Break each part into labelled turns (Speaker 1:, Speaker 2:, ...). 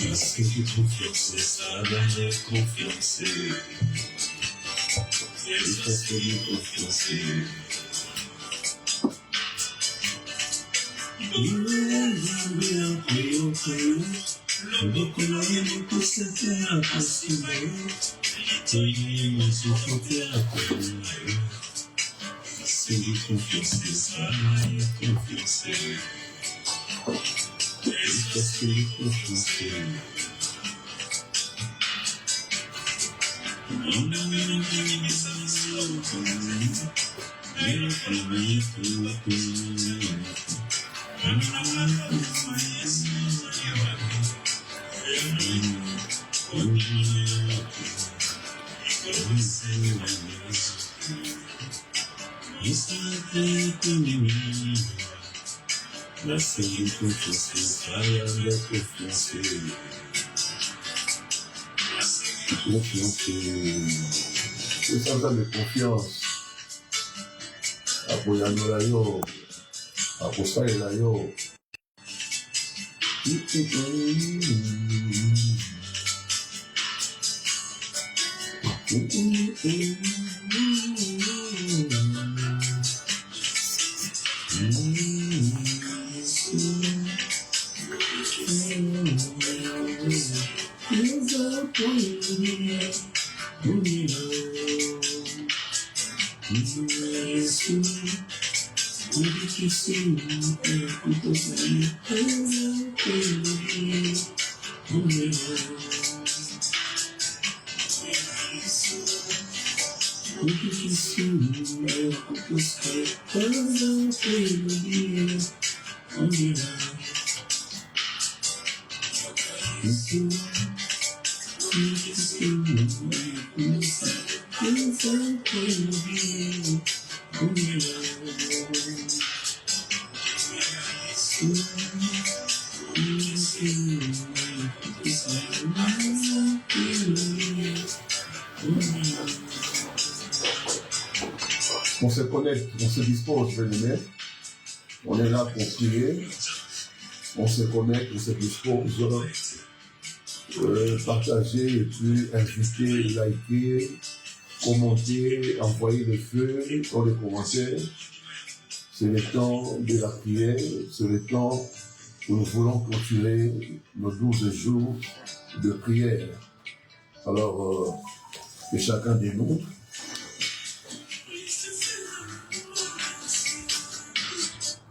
Speaker 1: Parce que j'ai confiance, ça va me confiancer. Et parce que j'ai confiance. Il me bien pris au cœur. Le collier me pousse à faire un possible. Il me souffle à peine. Parce que j'ai confiance, ça va me confiancer. Parce que j'ai confiance. Merci de confiance, de confiance.
Speaker 2: C'est ça de confiance. Apoyando la yo, apostar la yo. On se connecte, on se dispose, je vais le mettre. On est là pour prier. On se connecte, on se dispose. Partager et puis inviter, liker, commenter, envoyer le feu dans les commentaires. C'est le temps de la prière, c'est le temps où nous voulons clôturer nos 12 jours de prière. Alors, que chacun de nous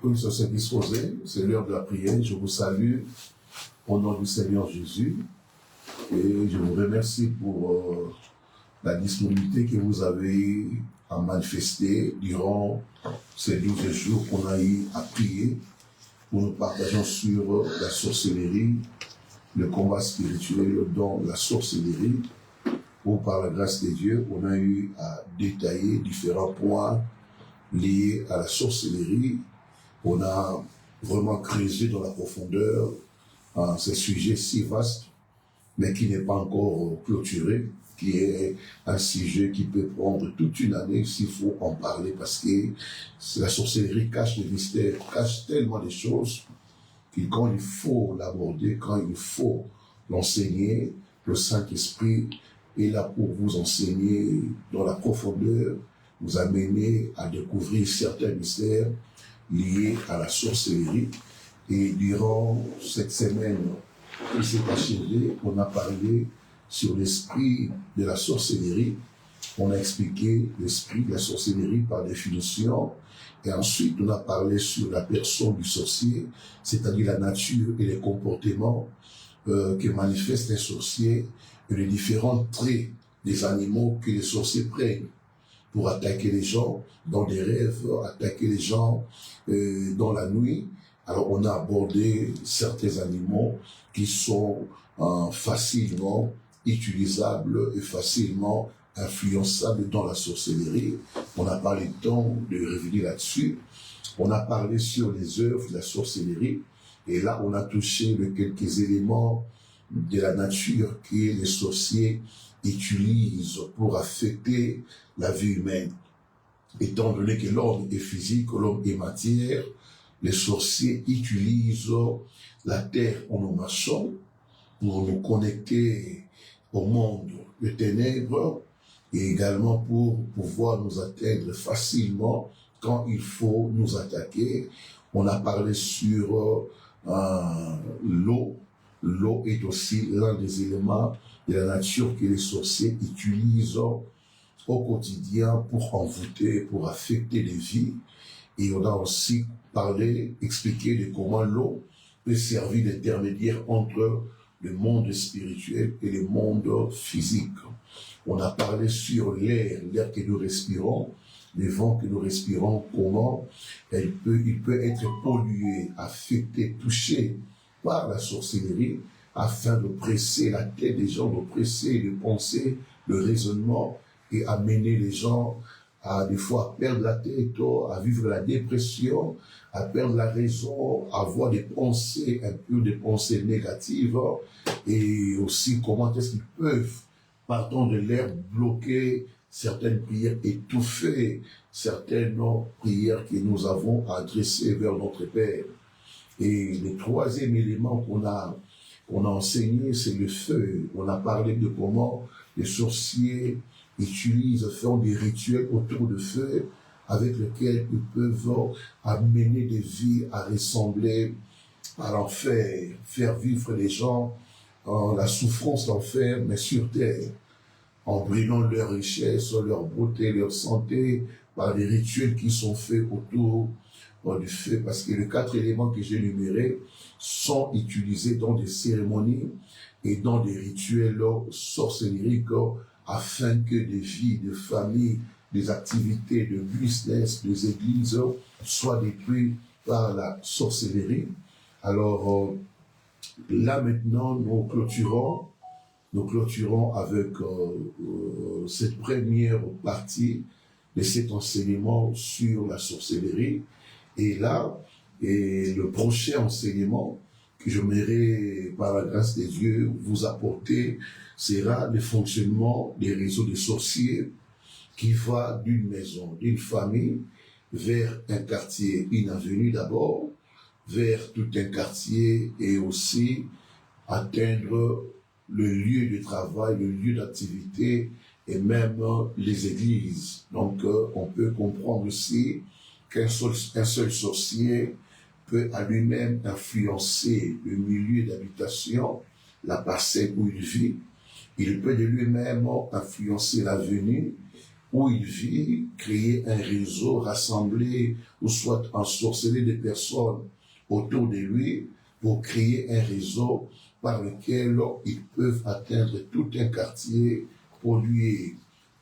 Speaker 2: puisse se disposer, c'est l'heure de la prière. Je vous salue au nom du Seigneur Jésus et je vous remercie pour la disponibilité que vous avez à manifester durant ces 12 jours qu'on a eu à prier, où nous partageons sur la sorcellerie, le combat spirituel dans la sorcellerie, où par la grâce de Dieu, on a eu à détailler différents points liés à la sorcellerie. On a vraiment creusé dans la profondeur ce sujet si vaste, mais qui n'est pas encore clôturé, qui est un sujet qui peut prendre toute une année s'il faut en parler, parce que la sorcellerie cache des mystères, cache tellement de choses, que quand il faut l'aborder, quand il faut l'enseigner, le Saint-Esprit est là pour vous enseigner dans la profondeur, vous amener à découvrir certains mystères liés à la sorcellerie. Et durant cette semaine qui s'est achevée, on a parlé sur l'esprit de la sorcellerie. On a expliqué l'esprit de la sorcellerie par définition. Et ensuite, on a parlé sur la personne du sorcier, c'est-à-dire la nature et les comportements que manifeste un sorcier et les différents traits des animaux que les sorciers prennent pour attaquer les gens dans des rêves, attaquer les gens dans la nuit. Alors, on a abordé certains animaux qui sont facilement utilisables et facilement influençables dans la sorcellerie. On n'a pas le temps de revenir là-dessus. On a parlé sur les œuvres de la sorcellerie. Et là, on a touché quelques éléments de la nature que les sorciers utilisent pour affecter la vie humaine. étant donné que l'homme est physique, que l'homme est matière, les sorciers utilisent la terre en nous marchant pour nous connecter au monde de ténèbres et également pour pouvoir nous atteindre facilement quand il faut nous attaquer. On a parlé sur l'eau. L'eau est aussi l'un des éléments de la nature que les sorciers utilisent au quotidien pour envoûter, pour affecter les vies. Et on a aussi parlé, expliqué de comment l'eau peut servir d'intermédiaire entre le monde spirituel et le monde physique. On a parlé sur l'air que nous respirons, le vent que nous respirons, comment il peut être pollué, affecté, touché par la sorcellerie, afin de presser la tête des gens, de presser les pensées, le raisonnement, et amener les gens à des fois perdre la tête, à vivre la dépression, à perdre la raison, à avoir des pensées, un peu des pensées négatives, et aussi comment est-ce qu'ils peuvent, partant de l'air, bloquer certaines prières, étouffer certaines prières que nous avons adressées vers notre Père. Et le troisième élément qu'on a enseigné, c'est le feu. On a parlé de comment les sorciers font des rituels autour du feu avec lesquels ils peuvent amener des vies à ressembler à l'enfer, faire vivre les gens la souffrance d'enfer, mais sur terre, en brûlant leur richesse, leur beauté, leur santé, par des rituels qui sont faits autour du feu, parce que les 4 éléments que j'ai énumérés sont utilisés dans des cérémonies et dans des rituels sorcelleries afin que des vies, des familles, des activités, de business, des églises soient détruites par la sorcellerie. Alors là maintenant, nous clôturons avec cette première partie de cet enseignement sur la sorcellerie. Et là, le prochain enseignement que j'aimerais, par la grâce de Dieu, vous apporter sera le fonctionnement des réseaux de sorciers qui va d'une maison, d'une famille, vers un quartier, une avenue d'abord, vers tout un quartier et aussi atteindre le lieu de travail, le lieu d'activité et même les églises. Donc, on peut comprendre aussi qu'un seul sorcier peut à lui-même influencer le milieu d'habitation, la parcelle où il vit. Il peut de lui-même influencer l'avenue où il vit, créer un réseau, rassembler ou soit ensorceler des personnes autour de lui pour créer un réseau par lequel ils peuvent atteindre tout un quartier, polluer,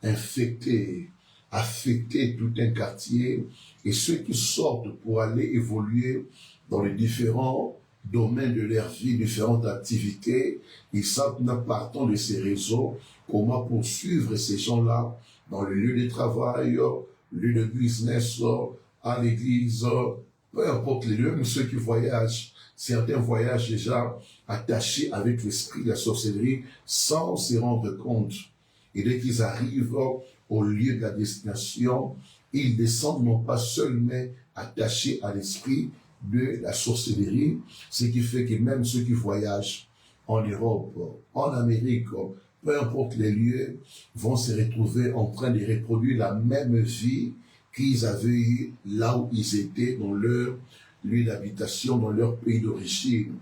Speaker 2: infecter, affecter tout un quartier, et ceux qui sortent pour aller évoluer dans les différents domaines de leur vie, différentes activités, ils savent, partant de ces réseaux, comment poursuivre ces gens-là dans le lieu de travail, lieu de business, à l'église, peu importe les lieux, même ceux qui voyagent. Certains voyagent déjà attachés avec l'esprit de la sorcellerie sans se rendre compte. Et dès qu'ils arrivent au lieu de la destination, ils descendent non pas seulement attachés à l'esprit de la sorcellerie, ce qui fait que même ceux qui voyagent en Europe, en Amérique, peu importe les lieux, vont se retrouver en train de reproduire la même vie qu'ils avaient eu là où ils étaient dans leur lieu d'habitation, dans leur pays d'origine.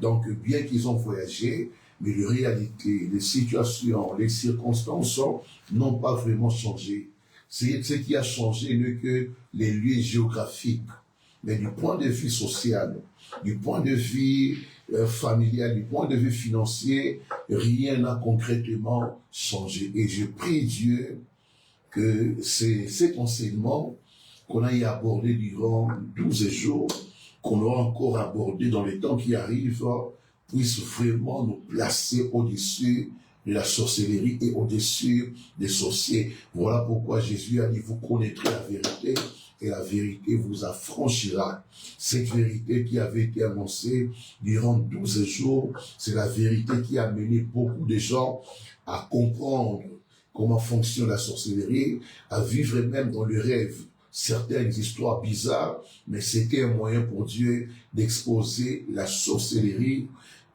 Speaker 2: Donc, bien qu'ils ont voyagé, mais les réalités, les situations, les circonstances n'ont pas vraiment changé. C'est ce qui a changé n'est que les lieux géographiques. Mais du point de vue social, du point de vue familial, du point de vue financier, rien n'a concrètement changé. Et je prie Dieu que cet enseignement qu'on a y abordé durant 12 jours, qu'on aura encore abordé dans les temps qui arrivent, puisse vraiment nous placer au-dessus de la sorcellerie et au-dessus des sorciers. Voilà pourquoi Jésus a dit, vous connaîtrez la vérité et la vérité vous affranchira. Cette vérité qui avait été annoncée durant 12 jours, c'est la vérité qui a mené beaucoup de gens à comprendre comment fonctionne la sorcellerie, à vivre même dans le rêve certaines histoires bizarres, mais c'était un moyen pour Dieu d'exposer la sorcellerie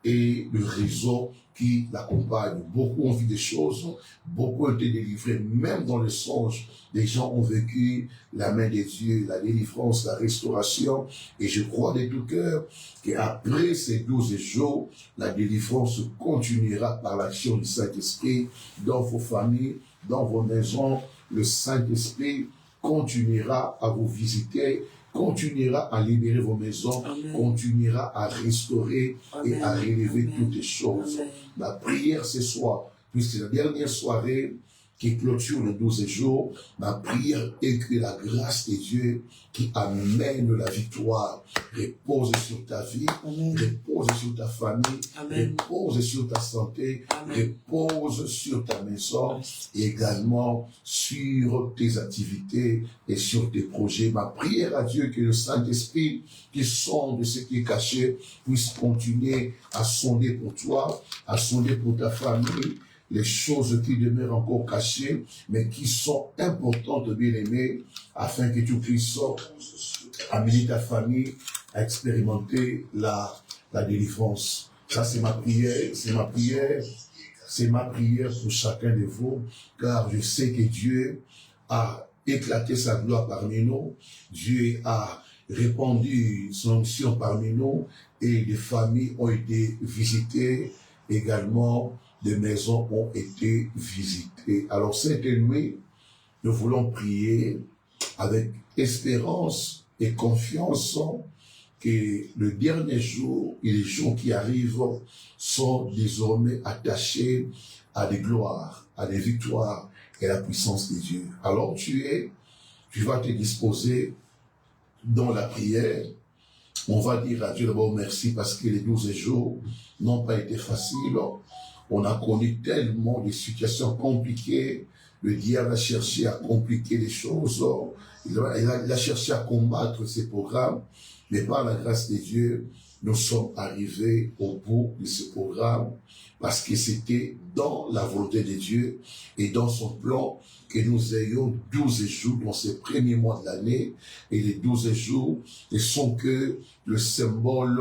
Speaker 2: et le réseau qui l'accompagne. Beaucoup ont vu des choses, beaucoup ont été délivrés, même dans le songe. Des gens ont vécu la main de Dieu, la délivrance, la restauration. Et je crois de tout cœur qu'après ces 12 jours, la délivrance continuera par l'action du Saint-Esprit dans vos familles, dans vos maisons. Le Saint-Esprit continuera à vous visiter, continuera à libérer vos maisons,
Speaker 3: Amen.
Speaker 2: Continuera à restaurer
Speaker 3: Amen.
Speaker 2: et à relever
Speaker 3: Amen.
Speaker 2: toutes les choses.
Speaker 3: Amen.
Speaker 2: Ma prière ce soir, puisque c'est la dernière soirée qui clôture les 12 jours, ma prière est que la grâce de Dieu qui amène la victoire repose sur ta vie,
Speaker 3: Amen.
Speaker 2: repose sur ta famille,
Speaker 3: Amen.
Speaker 2: repose sur ta santé,
Speaker 3: Amen.
Speaker 2: repose sur ta maison et également sur tes activités et sur tes projets. Ma prière à Dieu que le Saint-Esprit qui sonde ce qui est caché puisse continuer à sonder pour toi, à sonder pour ta famille, les choses qui demeurent encore cachées, mais qui sont importantes, bien-aimés, afin que tu puisses amener ta famille à expérimenter la délivrance. Ça, c'est ma prière, c'est ma prière, c'est ma prière pour chacun de vous, car je sais que Dieu a éclaté sa gloire parmi nous, Dieu a répandu son onction parmi nous, et des familles ont été visitées, également des maisons ont été visitées. Alors cette nuit, nous voulons prier avec espérance et confiance que le dernier jour et les jours qui arrivent sont désormais attachés à des gloires, à des victoires et à la puissance de Dieu. Alors tu vas te disposer dans la prière. On va dire à Dieu d'abord merci parce que les 12 jours n'ont pas été faciles. On a connu tellement de situations compliquées. Le diable a cherché à compliquer les choses. Il a cherché à combattre ces programmes. Mais par la grâce de Dieu, nous sommes arrivés au bout de ce programme parce que c'était dans la volonté de Dieu et dans son plan que nous ayons 12 jours dans ces premiers mois de l'année. Et les 12 jours ne sont que le symbole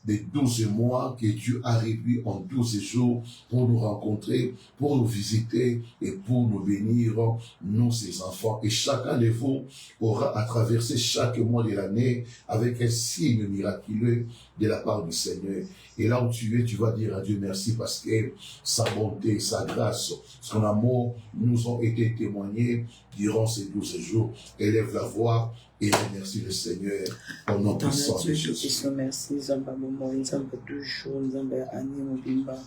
Speaker 2: des 12 mois que Dieu a réduit en 12 jours pour nous rencontrer, pour nous visiter et pour nous bénir, nous, ses enfants. Et chacun de vous aura à traverser chaque mois de l'année avec un signe miraculeux de la part du Seigneur. Et là où tu es, tu vas dire à Dieu merci parce que sa bonté, sa grâce, son amour nous ont été témoignés durant ces 12 jours. Élève la voix et remercie le Seigneur au nom puissant de Jésus.
Speaker 3: Merci, Nzamba Momo, Nzamba toujours, Nzamba Ani Mobimba.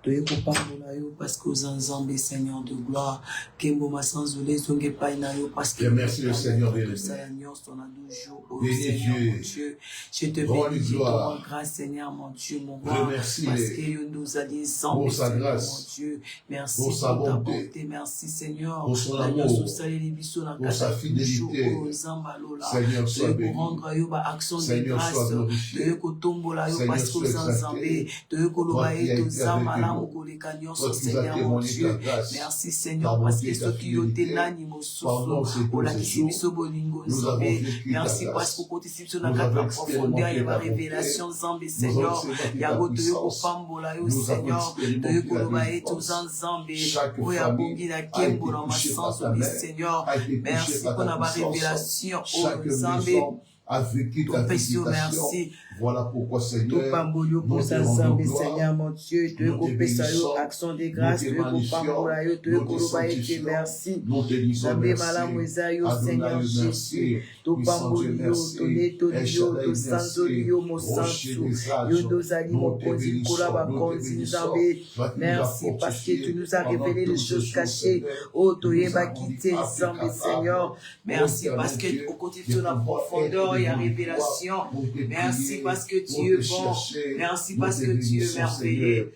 Speaker 3: Toyeko pambola yo parce que aux Nzambé, Seigneur de gloire, Kembo Masanzolé, Zonge Painayo parce que
Speaker 2: remercie le Seigneur de
Speaker 3: béni Dieu. Je te bénis, je te rends grâce, Seigneur, mon Dieu, mon roi.
Speaker 2: Remercie
Speaker 3: parce que nous a dit
Speaker 2: pour sa grâce,
Speaker 3: mon Dieu. Merci
Speaker 2: pour sa bonté,
Speaker 3: merci Seigneur,
Speaker 2: pour son amour, pour sa fidélité. Seigneur, sois béni. Seigneur, sois glorifié. Seigneur, sois exalté. Toi qui as été avec nous, toi qui nous as témoigné ta grâce,
Speaker 3: merci Seigneur, parce que ce qui ont été
Speaker 2: pendant ces 12 jours, nous avons vécu ta
Speaker 3: merci parce
Speaker 2: grâce.
Speaker 3: que continue sur la carte profondeur et la révélation Zambé Seigneur, Yago Toyoko Pambola yo Seigneur, Toyoko Lobae Tozan Zambé, Oya Bongi la Kembo dans ma sens Seigneur, merci pour la révélation au Zambé.
Speaker 2: A vécu ta visitation. Voilà pourquoi, Seigneur,
Speaker 3: nous te rendons gloire, mon Dieu, nous te bénissons, action de grâce, nous te sanctifions, merci.
Speaker 2: Nous te disons merci. Seigneur Jésus, puissant Dieu, merci. El Shaddai, merci. Rocher des âges, nous te bénissons,
Speaker 3: merci parce que tu nous as révélé les choses cachées. Oh, Toyeba quitté, Seigneur. Merci parce que au côté de la profondeur, il y a révélation. Merci parce que tu es bon. Merci parce que tu es merveilleux.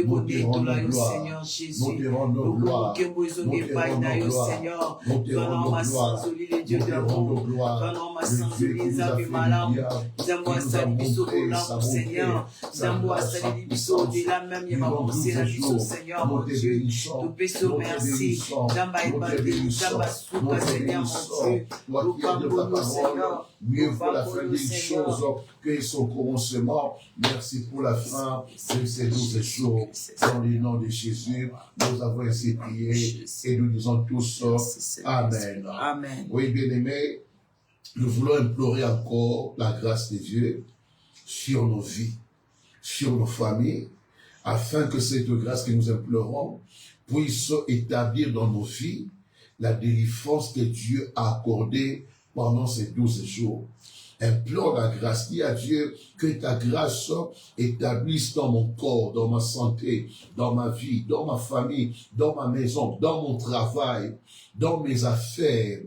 Speaker 2: nous te rendons gloire,
Speaker 3: Seigneur Jésus.
Speaker 2: nous te rendons gloire, nous te rendons gloire,
Speaker 3: Seigneur.
Speaker 2: nous te rendons gloire, nous te rendons gloire, le Dieu qui nous a fait du bien, qui nous a montré sa bonté, sa grâce, sa puissance, durant tous ces jours, nous te bénissons, nous te bénissons, nous te bénissons, nous te bénissons, toi qui es de ta parole, mieux vaut la fin d'une chose que son commencement. Merci pour la fin de ces 12 jours. Dans le nom de Jésus, nous avons ainsi prié et nous disons tous Amen.
Speaker 3: Amen.
Speaker 2: Oui, bien-aimés, nous voulons implorer encore la grâce de Dieu sur nos vies, sur nos familles, afin que cette grâce que nous implorons puisse établir dans nos vies la délivrance que Dieu a accordée pendant ces 12 jours. Implore la grâce, dis à Dieu que ta grâce établisse dans mon corps, dans ma santé, dans ma vie, dans ma famille, dans ma maison, dans mon travail, dans mes affaires,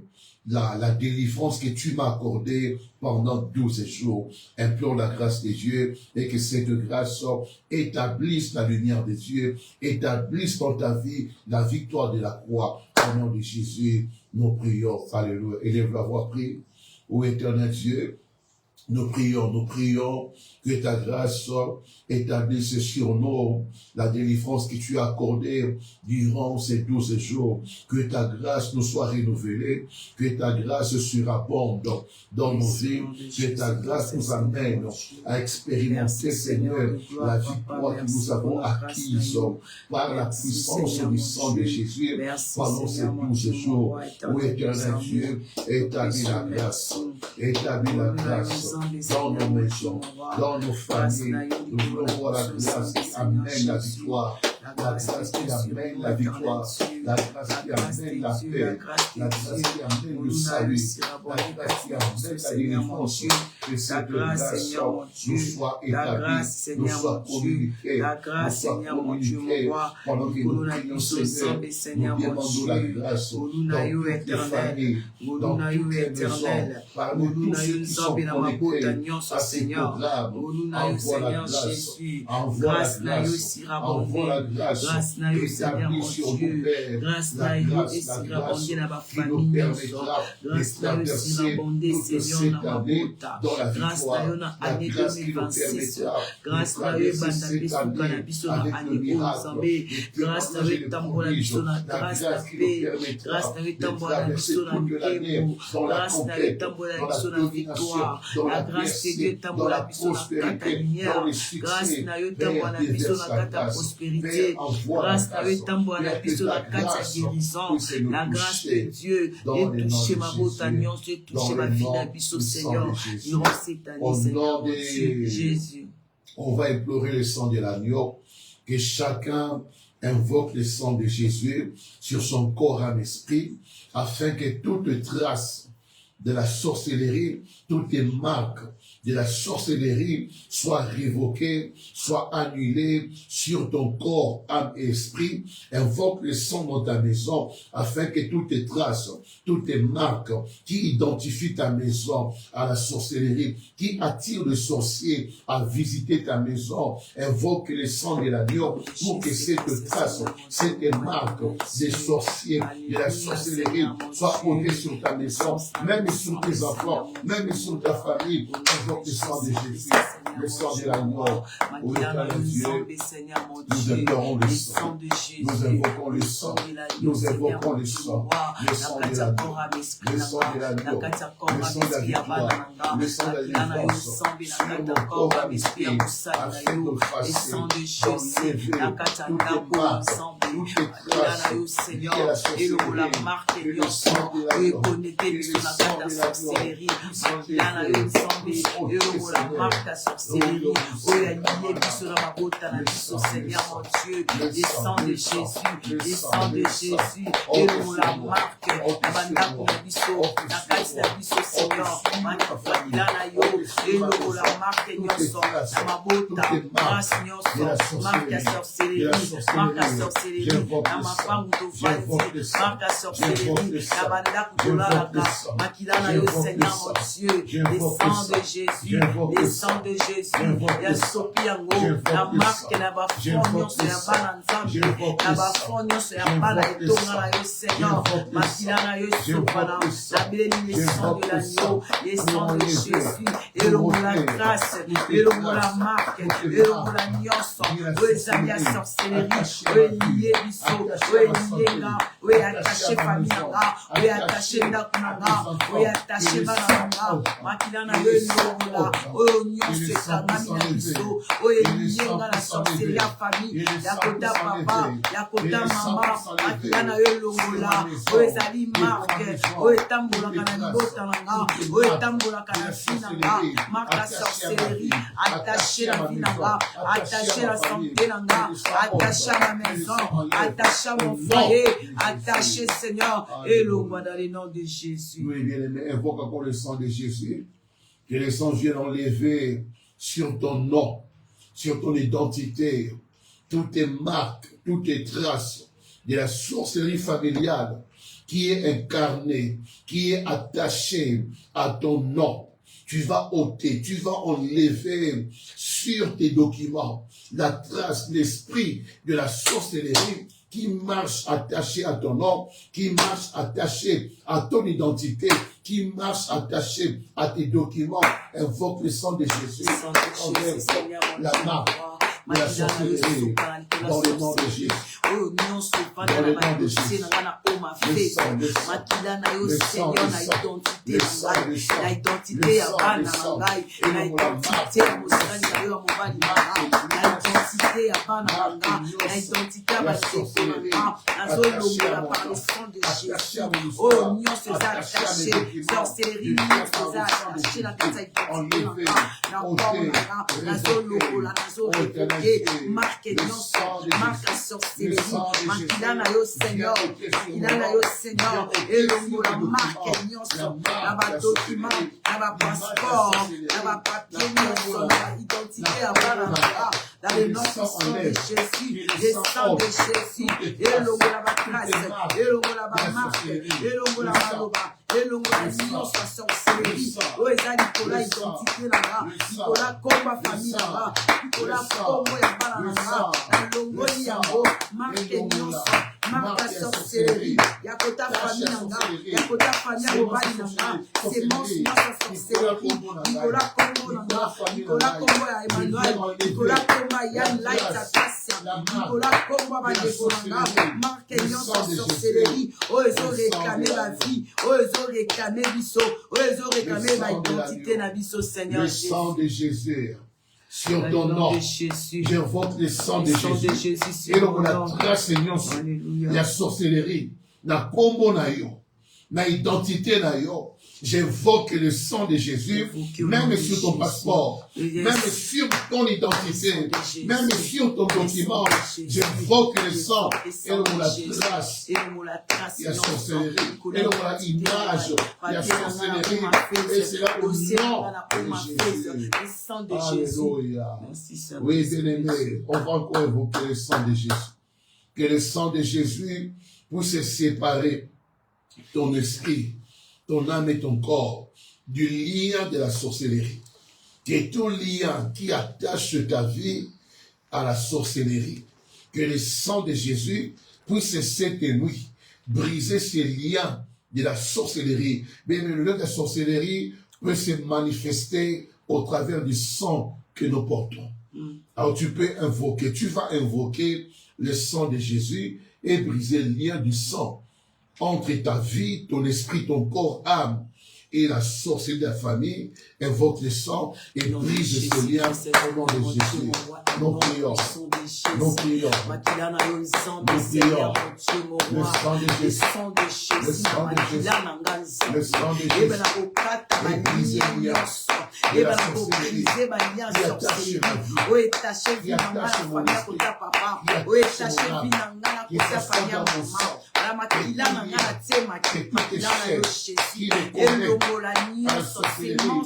Speaker 2: la délivrance que tu m'as accordée pendant 12 jours. Implore la grâce de Dieu et que cette grâce établisse la lumière de Dieu, établisse dans ta vie la victoire de la croix. Au nom de Jésus, nous prions. Alléluia. Élève la voix, prie. Ô éternel Dieu, nous prions que ta grâce établisse sur nous la délivrance que tu as accordée durant ces 12 jours. Que ta grâce nous soit renouvelée, que ta grâce surabonde dans nos vies, que ta grâce nous amène à expérimenter, Seigneur, la victoire que nous avons acquise par la puissance du sang de Jésus pendant ces 12 jours. Ô éternel Dieu, établis la grâce dans nos maisons, dans nos familles. Nous voulons voir la grâce qui amène la victoire, la grâce qui amène la victoire, la grâce qui amène la paix, la grâce qui amène le salut, la grâce qui amène la délivrance. Que cette grâce nous soit établie, nous soit communiquée, pendant que nous prions, Seigneur, nous demandons la grâce dans toutes les familles, dans toutes les maisons, parmi tous ceux qui sont connectés à ces programmes. Envoie la grâce, envoie la grâce, envoie la grâce, établis sur nos pères, la grâce qui nous permettra de traverser toute cette année dans la victoire, la grâce qui nous permettra de traverser cette année avec le miracle, de témoigner le prodige, la grâce qui nous permettra de traverser toute l'année dans la conquête, dans la domination, dans la paix, dans la prospérité, dans le succès, Père, déverse la grâce, Père, envoie la grâce, Père, que ta grâce puisse nous toucher dans le nom de Jésus. On va implorer le sang de l'agneau, que chacun invoque le sang de Jésus sur son corps, âme, esprit, afin que toute trace de la sorcellerie, toutes les marques de la sorcellerie soit révoquée, soit annulée sur ton corps, âme et esprit. Invoque le sang dans ta maison afin que toutes les traces, toutes les marques qui identifient ta maison à la sorcellerie, qui attirent le sorcier à visiter ta maison, invoque le sang de l'agneau pour que cette trace, cette marque des sorciers, de la sorcellerie soit posée sur ta maison, même sur tes enfants, même sur ta famille. Invoque le sang de Jésus, le sang de l'agneau. Ô éternel Dieu, nous implorons le sang, nous invoquons le sang, nous invoquons le sang de l'agneau, le sang de l'agneau, le sang de la victoire, le sang de la délivrance sur mon corps, âme, esprit, afin de effacer, d'enlever toutes les marques, toutes les traces liées à la sorcellerie, que le sang de l'agneau, que le sang de l'agneau,
Speaker 3: la marque à sorcellerie, oh la lignée biso na mabota na biso, Seigneur mon Dieu, le sang de Jésus, le sang de Jésus, et la marque, la bandako na biso, na kati na biso, Seigneur, manifakila na yo, et la marque nyonso, na mabota, grâce nyonso, marque à sorcellerie, sorcellerie, na mapangu tovandi, marque à sorcellerie, na banda kutolalaka, makilana yo Seigneur mon Dieu, les sangs de Jésus, les sangs de Jésus, ya sopi yango, na marque na bafonyo se ya bana nzambe, na bafonyo se ya bana etonga na yo Seigneur, makilana yo sopana, na béni les sangs de l'agneau, les sangs de Jésus, et le mot la grâce, et le mot la marque, et le mot la nyonso, oye zali ya sorcellerie, oye liye biso, oye liye nga, oye attaché famille nga, oye attaché ndako nga, oye attaché bana nga, makilana yo elongola, oye nyonso ekangami na biso, oye liye nga na sorcellerie ya famille, ya kota papa, ya kota mama, makilana yo elongola, oye ezali marque, oye etambolaka na libota na nga, oye etambolaka na fi na nga, marque ya sorcellerie, attaché la vie na nga, attaché la santé na nga, attaché à ma maison, attaché à mon foyer, attaché Seigneur, et le roi dans le nom de Jésus.
Speaker 2: Oui, bien aimé, invoque encore le sang de Jésus, que le sang vienne enlever sur ton nom, sur ton identité, toutes tes marques, toutes tes traces de la sorcellerie familiale qui est incarnée, qui est attachée à ton nom. Tu vas ôter, tu vas enlever sur tes documents la trace, l'esprit de la sorcellerie qui marche attaché à ton nom, qui marche attaché à ton identité, qui marche attaché à tes documents. Invoque le sang de Jésus. La marque de la sorcellerie dans le nom de Jésus. Dans le nom de Jésus. Le sang, le sang, le sang, le sang, le sang,
Speaker 3: la identité ya bana na ngai, na identité ya mosali na yo mobali na ngai, na identité ya bana na ngai, na identité ya baseko na ngai, nazolongola par le sang de Jésus. Oh, nyonso eza attaché, sorcellerie nyonso eza attaché na kati ya identité na ngai, na nkombo na ngai, nazolongola, nazolokoke, marque nyonso, marque ya sorcellerie, makila na yo Seigneur, makila na yo Seigneur, elongola marque nyonso, na ba document, na ba passeport, na ba papier nyonso, na ba identité ya bana na ngai, dans le nom de Jésus, le sang de Jésus, elongola ba trace, elongola ba marque, elongola ba loba, elongola nyonso ya sorcellerie, oyo eza likola identité na ngai, likola komba famille na ngai, likola kombo ya bana na ngai, nalongoli yango marque nyonso, marque ya sorcellerie, ya kota famille na ngai, ya kota famille ya mobali na ngai, semence nyonso ya sorcellerie, likola kombo na ngai, likola kombo ya Emmanuel, likola kombo ya Yann Light Acacia, likola kombo ya bandeko na ngai, marque nyonso ya sorcellerie, oyo ezoreklame ba vie, oyo ezoreklame biso, oyo ezoreklame ba identité na biso, Seigneur Jésus.
Speaker 2: Le sang de Jésus sur ton nom, j'invoque le sang de Jésus. Et donc on a trace nyonso ya sorcellerie, na kombo na yo, na identité na yo. J'invoque le sang de Jésus, même sur ton passeport, même sur ton identité, même sur ton document. J'invoque le sang et la trace, il y a sorcellerie, et la image, il y a sorcellerie, et c'est là au nom de Jésus. Alléluia. Oui, bien-aimé, on va encore évoquer le sang de Jésus. Que le sang de Jésus puisse séparer ton esprit, ton âme et ton corps du lien de la sorcellerie. Que tout lien qui attache ta vie à la sorcellerie, que le sang de Jésus puisse cette nuit briser ces liens de la sorcellerie. Mais le lien de la sorcellerie peut se manifester au travers du sang que nous portons. Alors tu peux invoquer, tu vas invoquer le sang de Jésus et briser le lien du sang entre ta vie, ton esprit, ton corps, âme et la sorcellerie de la famille. Invoque le sang et brise ce lien au nom de Jésus. Nous prions. Nous prions. Nous prions. Le sang de Jésus. Le sang de Jésus. Le sang de Jésus. Brise le lien de la sorcellerie qui attache ma vie, qui attache mon esprit, qui attache mon âme, qui s'affronte dans mon sang. Que tout échec qui me connecte à la sorcellerie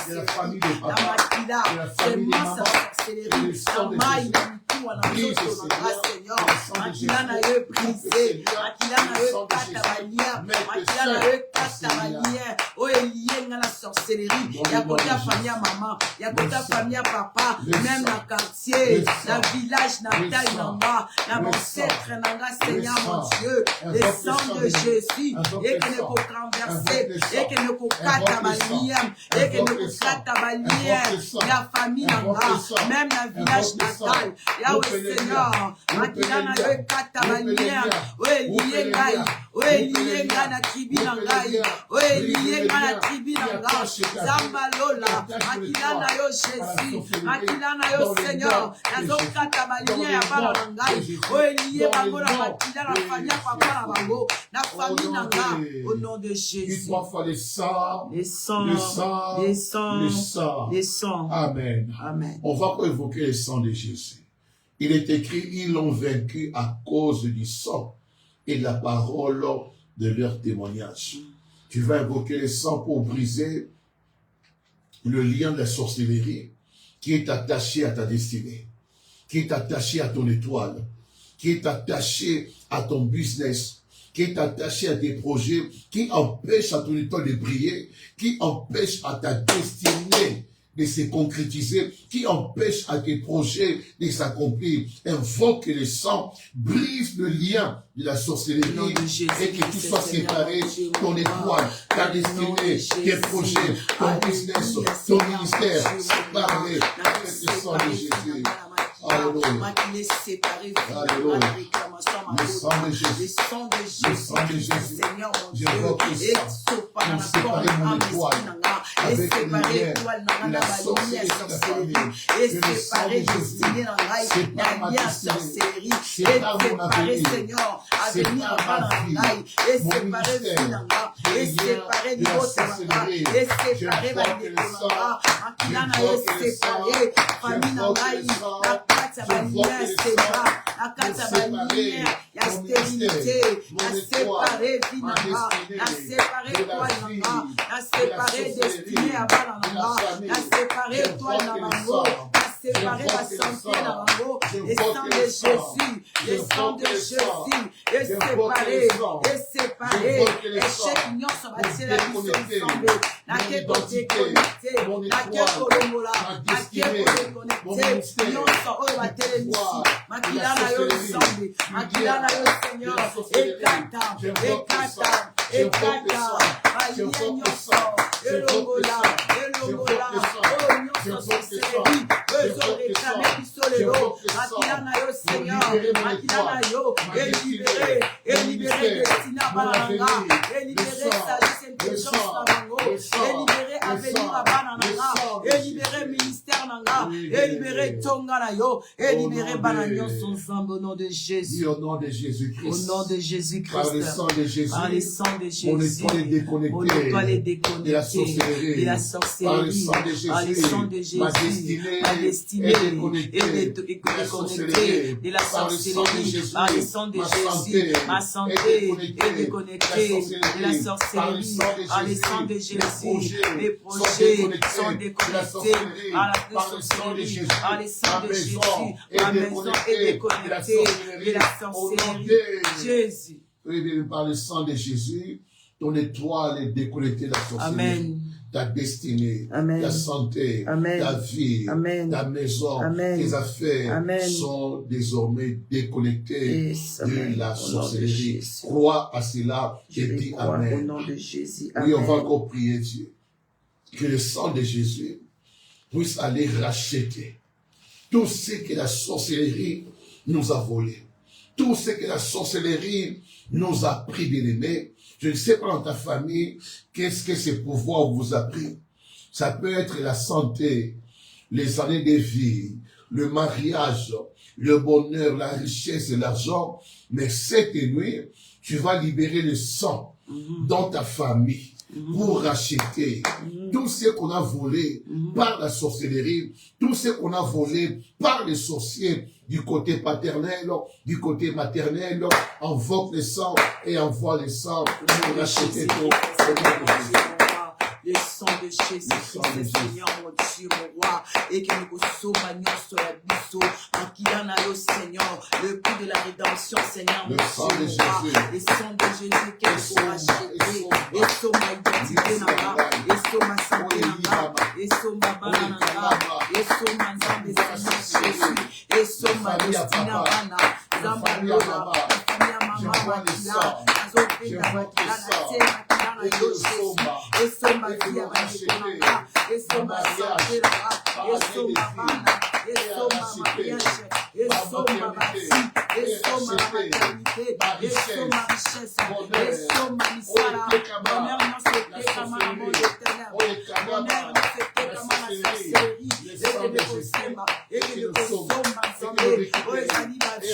Speaker 2: de la famille de papa, de la famille de maman, et le sang de Jésus
Speaker 3: nzoto na nga Seigneur makila na yo brisé makila na yo kata balière makila na yo kata balière oyo elié nga na sorcellerie ya kota famille ya maman ya kota famille ya papa même na quartier na village na taille na nga na ancêtre na nga Seigneur mon Dieu le sang de Jésus ekene kokanverse ekene kokata balière ekene kokata balière ya famille na nga même na village natal yawe Seigneur makila na yo kata balière oyo elié ngai oyo elié ngai na tribu na ngai oyo elié ngai na tribu na ngai zamba lola makila na yo Jésus makila na yo Seigneur nazokata balière ya bana na ngai oyo elié bango na makila na famille ya papa na bango na famille na nga au nom de Jésus.
Speaker 2: Le sang,
Speaker 3: le sang,
Speaker 2: le sang,
Speaker 3: le sang,
Speaker 2: le sang.
Speaker 3: le sang.
Speaker 2: Amen.
Speaker 3: Amen.
Speaker 2: On va pas évoquer le sang de Jésus. Il est écrit, ils l'ont vaincu à cause du sang et la parole de leur témoignage. Tu vas invoquer le sang pour briser le lien de la sorcellerie qui est attaché à ta destinée, qui est attaché à ton étoile, qui est attaché à ton business, qui est attaché à tes projets, qui empêche à ton étoile de briller, qui empêche à ta destinée de se concrétiser, qui empêche à tes projets de s'accomplir. Invoque le sang, brise le lien de la sorcellerie et que tu sois séparé, ton étoile, ta destinée, tes projets, ton business, ton ministère, séparé avec le sang de Jésus. Alléluia. Alléluia. Le sang de Jésus. Le sang de Jésus.
Speaker 3: Seigneur mon Dieu.
Speaker 2: Et séparer mon étoile avec le lien de la sorcellerie de la famille.
Speaker 3: Et séparer destinée dans la lien sorcellerie. Et séparer Seigneur à venir en bas dans la et séparer Finanga. Et séparer niveau Seigneur. Et séparer Vandékonanga. Akilana et séparer famille Nangaï. La carte bannière, la stérilité, la séparée Vinanga, la séparée toi Nanga, la séparée destinée à Balananga, la séparée toi Namango, la séparée la santé Namango, le sang de Jésus, le sang de Jésus, et séparé, et chaque union s'en bâtit la vie ensemble, la quête côté connecté, la quête Kolomola, la quête connecté, union s'en télévision, makila na yo nzambe, makila na yo Seigneur, ekata, ekata, ekata, balie nyonso, elongola, oh nyonso sorcellerie, bezo réclamer biso lelo, makila na yo Seigneur, makila na yo, libérer destina bananga, libérer sagesse, intelligence na bango, libérer avenir à bananga, libérer ministère nanga, libérer tonga na yo, et libérer Banagnon son sang au nom de Jésus.
Speaker 2: Au nom de Jésus-Christ.
Speaker 3: Au nom de Jésus-Christ.
Speaker 2: Par le sang de Jésus.
Speaker 3: Par le sang de Jésus.
Speaker 2: Mon étoile est déconnectée.
Speaker 3: Mon étoile est déconnectée.
Speaker 2: De la sorcellerie.
Speaker 3: De la sorcellerie.
Speaker 2: Par le sang de Jésus.
Speaker 3: Par le sang de Jésus.
Speaker 2: Ma destinée
Speaker 3: est
Speaker 2: déconnectée.
Speaker 3: De la sorcellerie. Par le sang de Jésus. Ma santé est déconnectée. De la sorcellerie. Par le sang de Jésus. Mes projets sont déconnectés. Par la sorcellerie. Par le sang de Jésus. Ma maison est déconnectée de la sorcellerie. Jésus.
Speaker 2: Par le sang de Jésus, ton étoile est déconnectée de la sorcellerie.
Speaker 3: Amen.
Speaker 2: Ta destinée,
Speaker 3: Amen.
Speaker 2: ta santé,
Speaker 3: Amen.
Speaker 2: ta vie,
Speaker 3: Amen.
Speaker 2: ta maison,
Speaker 3: Amen.
Speaker 2: tes affaires
Speaker 3: Amen.
Speaker 2: sont désormais déconnectées
Speaker 3: Yes.
Speaker 2: de
Speaker 3: Amen.
Speaker 2: la
Speaker 3: Au nom de
Speaker 2: sorcellerie.
Speaker 3: Jésus.
Speaker 2: Crois à cela
Speaker 3: Je
Speaker 2: et
Speaker 3: vais
Speaker 2: dis
Speaker 3: croire
Speaker 2: Amen.
Speaker 3: au nom de Jésus.
Speaker 2: Oui, on
Speaker 3: Amen.
Speaker 2: va encore prier Dieu. Que le sang de Jésus puisse aller racheter tout ce que la sorcellerie nous a volé. Tout ce que la sorcellerie nous a pris de l'aimer. Je ne sais pas dans ta famille, qu'est-ce que ce pouvoir vous a pris. Ça peut être la santé, les années de vie, le mariage, le bonheur, la richesse et l'argent. Mais cette nuit, tu vas libérer le sang dans ta famille pour racheter tout ce qu'on a volé par la sorcellerie, tout ce qu'on a volé par les sorciers du côté paternel, du côté maternel. Invoque le sang et envoie le sang pour racheter tout.
Speaker 3: Le sang de Jésus, Seigneur, mon Dieu, mon roi, et que nous sauvons sur la biso, en qui en a yo, Seigneur, le prix de la rédemption, Seigneur, mon Dieu, mon roi, et sang de Jésus, qu'elle soit achetée, et sur ma identité, et sur ma santé, et sur ma banane, et sur ma zambe, Seigneur Jésus, et sur ma destinée, Zamba Lola,
Speaker 2: je vois le sang, je vois le sang,
Speaker 3: et sur ma vie, et sur ma santé, et sur ma banane, et sur ma mariage, et sur ma bâtie, et sur ma maternité, et sur ma richesse, et sur ma misala. Mon mère n'a fait comme un amour éternel. Mon mère n'a fait comme la sorcellerie. Et que le Soma, et que le Soma, oh, Ezali ma vie,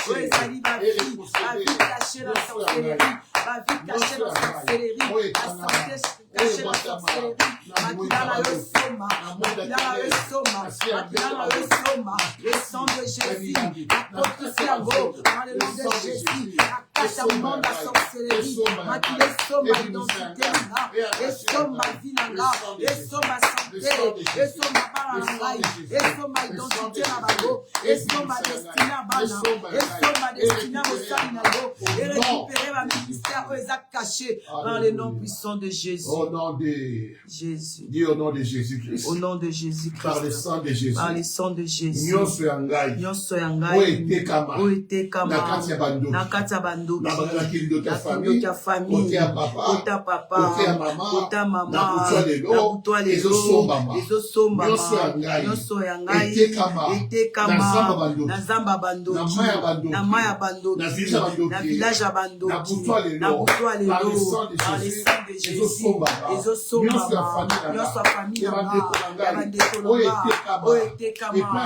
Speaker 3: oh, Ezali ma vie, ma vie cachée dans la sorcellerie, ma vie cachée dans la sorcellerie, la santé cachée dans la sorcellerie, Makilala le Soma, Makilala le Soma, Makilala le Soma, le sang de Jésus, la prophétie dans le nom de Jésus, la cache au monde la sorcellerie, Makilala Soma, identité là, et Soma vie là, et Soma santé, et Soma balance, et Soma identité là-bas, et Soma destinée à Bana, et Soma destinée au Saminago, et récupérer ma ministère aux actes cachés dans le nom puissant de Jésus.
Speaker 2: Au nom de
Speaker 3: Jésus.
Speaker 2: Dis au nom de Jésus-Christ.
Speaker 3: Au nom de Jésus-Christ.
Speaker 2: Par le sang de Jésus.
Speaker 3: Par le sang de Jésus.
Speaker 2: Nyonso ya ngai.
Speaker 3: Nyonso ya ngai.
Speaker 2: Oete kama.
Speaker 3: Na kati ya bandoki.
Speaker 2: Na kindoki ya famille.
Speaker 3: Ote ya papa.
Speaker 2: Ote ya mama.
Speaker 3: Ota mama.
Speaker 2: Na kutwa lelo.
Speaker 3: Ezosomba. Nyonso ya ngai. Ete kama. Na zamba bandoki. Na maya bandoki. Na village ya bandoki. Na kutwa lelo. Par le sang de Jésus. Ezosomba. Nyonso ya famille ya bandeko oete kama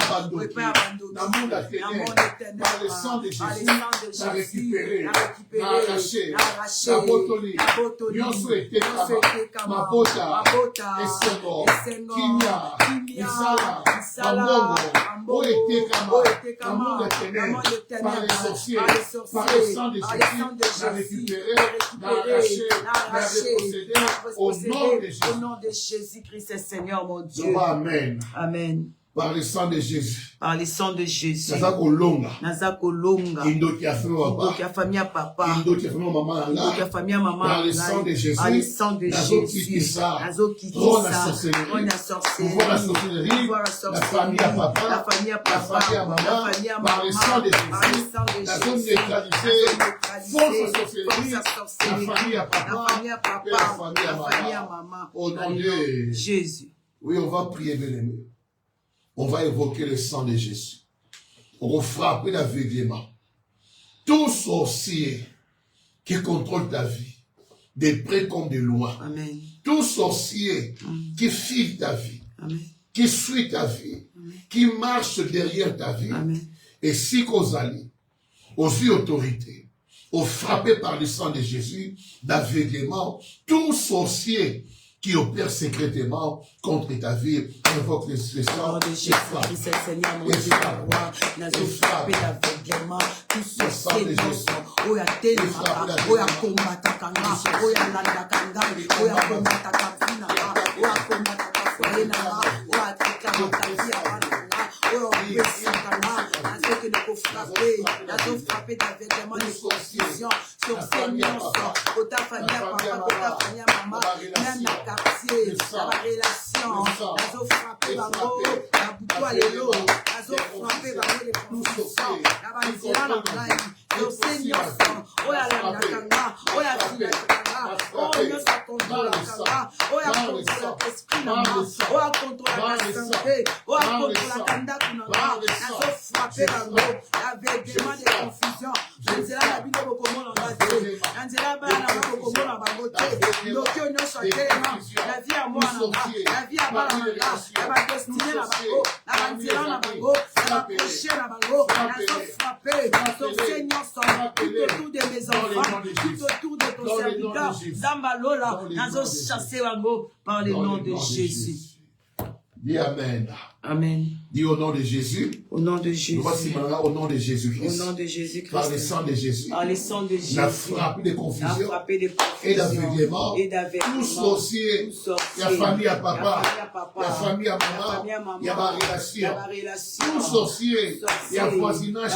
Speaker 2: na monde éternel, par le sang de Jésus, na récupéré, na arraché, na botoli, nyonso ete kama, mabota, esengo, kimia, misala, mambongo, oete kama, na monde éternel, par les sorciers, par le sang de Jésus, na récupéré, na arraché, na repossédé, au nom de
Speaker 3: Jésus-Christ, Seigneur mon Dieu.
Speaker 2: Amen.
Speaker 3: Amen.
Speaker 2: Par le sang de Jésus.
Speaker 3: Par le sang de Jésus.
Speaker 2: Nazako longa.
Speaker 3: Indoki a famille papa.
Speaker 2: Indoki a famille maman.
Speaker 3: Indoki a famille maman.
Speaker 2: Par le sang de Jésus.
Speaker 3: Par le sang de Jésus.
Speaker 2: Nazo kitisa.
Speaker 3: On a sorcellerie.
Speaker 2: Pouvoir la sorcellerie. La famille à papa.
Speaker 3: La famille à papa.
Speaker 2: La famille à maman.
Speaker 3: La famille à maman.
Speaker 2: Par le sang de Jésus.
Speaker 3: Par le sang de
Speaker 2: Nazo
Speaker 3: Jésus.
Speaker 2: neutraliser. Force à sorcellerie. La famille à papa.
Speaker 3: La famille à papa.
Speaker 2: La famille à maman.
Speaker 3: La famille à maman.
Speaker 2: Au nom de
Speaker 3: Jésus.
Speaker 2: Oui, on va prier, bien-aimé. On va évoquer le sang de Jésus. On va frapper l'aveuglement. Tout sorcier qui contrôle ta vie, de près comme de loin.
Speaker 3: Amen.
Speaker 2: Tout sorcier qui file ta vie,
Speaker 3: Amen.
Speaker 2: qui suit ta vie,
Speaker 3: Amen.
Speaker 2: qui marche derrière ta vie.
Speaker 3: Amen.
Speaker 2: Et si qu'aux alliés, aux autorités, aux frappés par le sang de Jésus, d'aveuglement, tout sorcier qui opère secrètement contre ta vie, invoque le sang
Speaker 3: de Jésus, Seigneur, mon Dieu, roi, n'a frappé l'aveuglement, tout sorcier, oya téléma, oya combattre kanga, oya landa kanga, oya combattre kafina, oya combattre kafoyena, oya tikama kafia, oya besakana, n'a que de frapper d'aveuglement, de confusion, sur Seigneur, pour ta famille, papa, pour ta famille, maman, même la quartier, la relation, nazo frappé bango, na butwa lelo, nazo frappé bango les confusions, na banzela na ngai, yo Seigneur, oya landa kanga, oya fila kanga, oya sa contrôle kanga, oya contrôle l'esprit na ma, oya contrôle la santé, oya contrôle la kanda kunanga, nazo frappé bango, l'aveuglement des confusions, banzela na bino bokomona ngate, banzela bana bokomona bango te, lokyo nyonso telema, la vie à moi, la vie à Balanga, la va destiner la bango, la va nzela na bango, la va prêcher la bango, la va frapper, ton Seigneur sort tout autour de mes enfants, tout autour de ton serviteur, Zamba Lola, la va chasser bango par le nom de Jésus.
Speaker 2: Dis Amen.
Speaker 3: Amen.
Speaker 2: Dis au nom de Jésus.
Speaker 3: Au nom de Jésus.
Speaker 2: Voici maintenant au nom de Jésus-Christ.
Speaker 3: Au nom de Jésus-Christ.
Speaker 2: Par le sang de Jésus.
Speaker 3: Par le sang de Jésus.
Speaker 2: La frappe de confusion.
Speaker 3: Et
Speaker 2: d'aveuglement. Tout sorcier. La famille à papa. La famille à maman. Il y a ma relation. Tout sorcier. Il y a voisinage.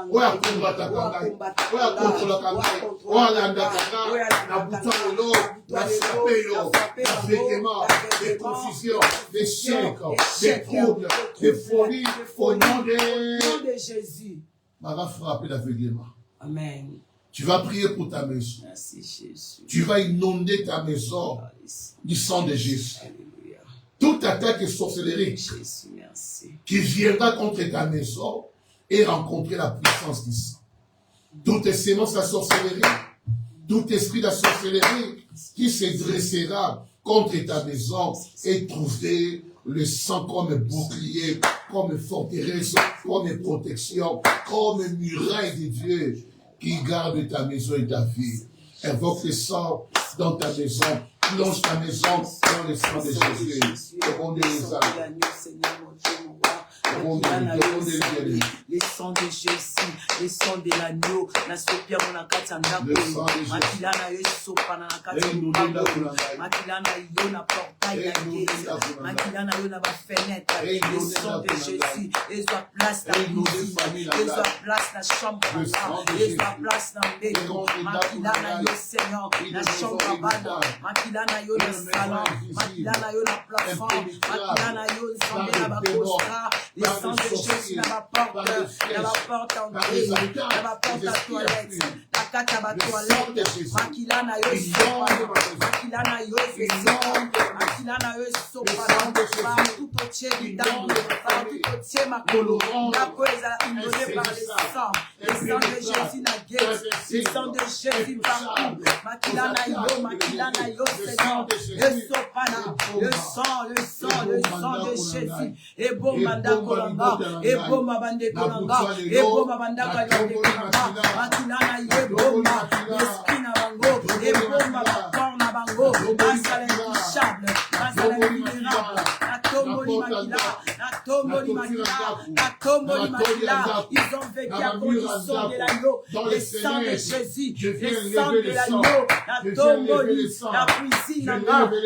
Speaker 2: Où a combattu kangai. Où a contre la kangai. Où a landa kangai. La bouton de l'eau. La sapélo. L'aveuglement. Des confusions. Des chèques. Des troubles. Des folies. Au nom de
Speaker 3: Jésus.
Speaker 2: On va frapper l'aveuglement.
Speaker 3: Amen.
Speaker 2: Tu vas prier pour ta maison.
Speaker 3: Merci Jésus.
Speaker 2: Tu vas inonder ta maison du sang de Jésus.
Speaker 3: Alléluia.
Speaker 2: Toute attaque et sorcellerie
Speaker 3: Jésus, merci.
Speaker 2: qui viendra contre ta maison et rencontrer la puissance du sang. Toute sémence de la sorcellerie, tout esprit de la sorcellerie qui se dressera contre ta maison et trouver le sang comme bouclier, comme forteresse, comme protection, comme muraille de Dieu qui garde ta maison et ta vie. Invoque le sang dans ta maison, plonge ta maison dans le sang de Jésus. Au nom de Jésus.
Speaker 3: Les sangs de Jésus, les sangs de l'agneau, la sopia mon akatanda, makila na yo sopa na katanda, makila na yo na portail la gate, makila na yo na ba fenêtre, les sangs de Jésus, ils ont place la cuisine, ils ont place la chambre, ils ont place la maison, makila na yo Seigneur, la chambre à bas, makila na yo le salon, makila na yo la plafond, makila na yo zambé na ba costa. Les sangs de Jésus dans la porte entrée, dans la porte à toilette, la carte à la toilette, Makila na yo sopa, Makila na yo sopa, Makila na yo sopa, tout au tiers du dame, tout au tiers makolo, la poésie inondée par les sangs de Jésus na guerre, les sangs de Jésus partout, Makila na yo Seigneur, le sopa le sang de Jésus, et bon mandat kolanga, et bon mabande kolanga, et bon mabanda kolanga, Makilana ye bomba, l'esprit na bango, et bon mabakor na bango, basale intouchable, basale vulnérable, la tomboli makila, ils ont vécu à cause du sang de l'agneau, le sang de Jésus, le sang de l'agneau, la tomboli, la cuisine,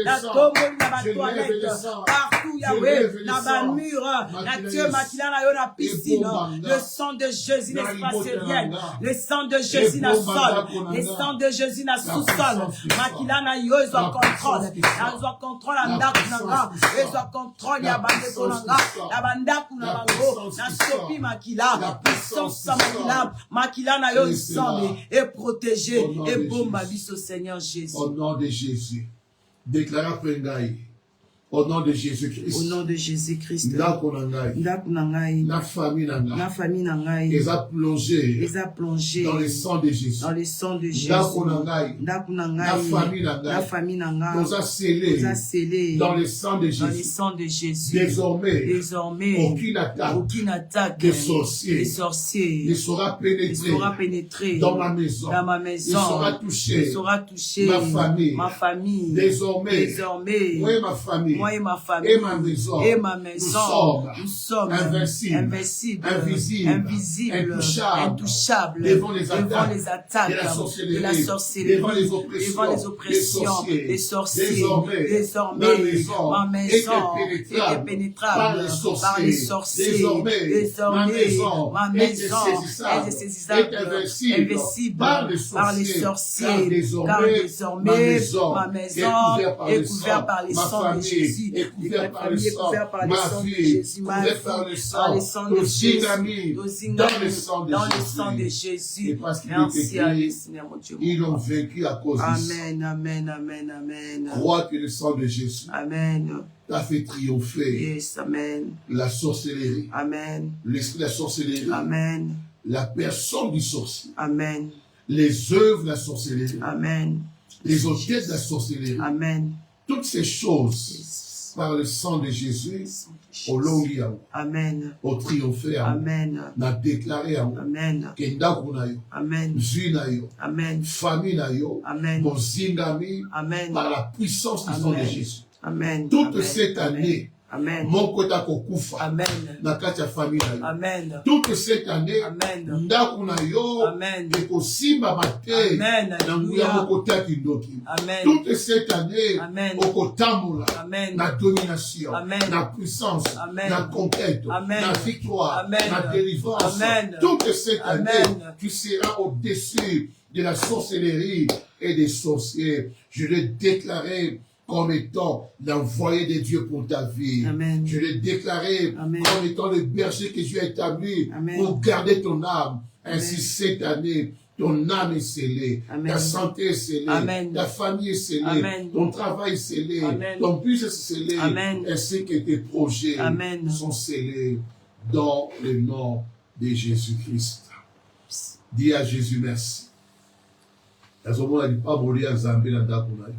Speaker 3: la tomboli na ba toilette, partout Yahweh, na ba mur, la Dieu makila na yo na piscine, le sang de Jésus l'espace rien, le sang de Jésus na sol, le sang de Jésus na sous-sol, makila na yo ils ont contrôle, ils ont contrôle en ndaku nanga, ils ont contrôle ya bande konanga, la bandaku na bango, na sopi makila, la puissance sa makila na yo ensemble et protégé et bomba biso Seigneur Jésus.
Speaker 2: Au nom de Jésus, déclare Pengaï. Au nom de Jésus-Christ.
Speaker 3: Au nom de Jésus-Christ.
Speaker 2: La famille nangai. Ils ont plongé. Dans le sang de Jésus.
Speaker 3: Dans le sang de Jésus.
Speaker 2: La famille nangai. Nous a scellé. Dans le sang de Jésus.
Speaker 3: Dans le sang de Jésus.
Speaker 2: Désormais. Aucune attaque. Des sorciers. Ne saura pénétrer. Dans ma maison. Ne saura toucher. Ma famille. Désormais. Oui, ma famille.
Speaker 3: Moi et ma famille,
Speaker 2: et ma maison,
Speaker 3: nous sommes
Speaker 2: invincibles,
Speaker 3: intouchables,
Speaker 2: devant les attaques
Speaker 3: de la sorcellerie, devant les oppressions, les sorciers. Désormais, ma maison est pénétrable par les sorciers. Désormais, ma maison est insaisissable, invincible par les sorciers. Car désormais, ma maison est couverte par les sangs de Jésus. Est couvert par le sang,
Speaker 2: ma vie, couvert par le sang, nos amis, dans le sang de Jésus. Et parce qu'il est écrit, ils ont vaincu à cause du sang.
Speaker 3: Amen.
Speaker 2: Crois que le sang de Jésus t'a fait triompher la sorcellerie, l'esprit de la sorcellerie, la personne du sorcier, les œuvres de la sorcellerie, les hôtels de la sorcellerie. Toutes ces choses, par le sang de Jésus, au long au triomphé, n'a déclaré à moi, que ndaku na yo, vie na yo, famille na yo, par la puissance du sang de Jésus. Toute cette année,
Speaker 3: Amen.
Speaker 2: Moko tako kufa.
Speaker 3: Amen.
Speaker 2: Na kati ya famille na yo.
Speaker 3: Amen.
Speaker 2: Toute cette année,
Speaker 3: Amen.
Speaker 2: ndako na yo,
Speaker 3: Amen.
Speaker 2: ekosimba mate,
Speaker 3: Amen.
Speaker 2: na nguya moko taki ndoki.
Speaker 3: Amen.
Speaker 2: Toute cette année,
Speaker 3: Amen.
Speaker 2: okotambola,
Speaker 3: Amen.
Speaker 2: na domination,
Speaker 3: Amen.
Speaker 2: na puissance,
Speaker 3: Amen.
Speaker 2: na conquête,
Speaker 3: Amen.
Speaker 2: na victoire,
Speaker 3: Amen.
Speaker 2: na délivrance.
Speaker 3: Amen.
Speaker 2: Toute cette année,
Speaker 3: Amen.
Speaker 2: tu seras au-dessus de la sorcellerie et des sorciers. Je l'ai déclaré comme étant l'envoyé de Dieu pour ta vie.
Speaker 3: Amen.
Speaker 2: Je l'ai déclaré
Speaker 3: Amen.
Speaker 2: comme étant le berger que Dieu a établi
Speaker 3: Amen.
Speaker 2: pour garder ton âme. Ainsi,
Speaker 3: Amen.
Speaker 2: cette année, ton âme est scellée,
Speaker 3: Amen.
Speaker 2: ta santé est scellée,
Speaker 3: Amen.
Speaker 2: ta famille est scellée,
Speaker 3: Amen.
Speaker 2: ton travail est scellé,
Speaker 3: Amen.
Speaker 2: ton bus est scellé,
Speaker 3: Amen.
Speaker 2: ainsi que tes projets
Speaker 3: Amen.
Speaker 2: sont scellés dans le nom de Jésus-Christ. Dis à Jésus merci.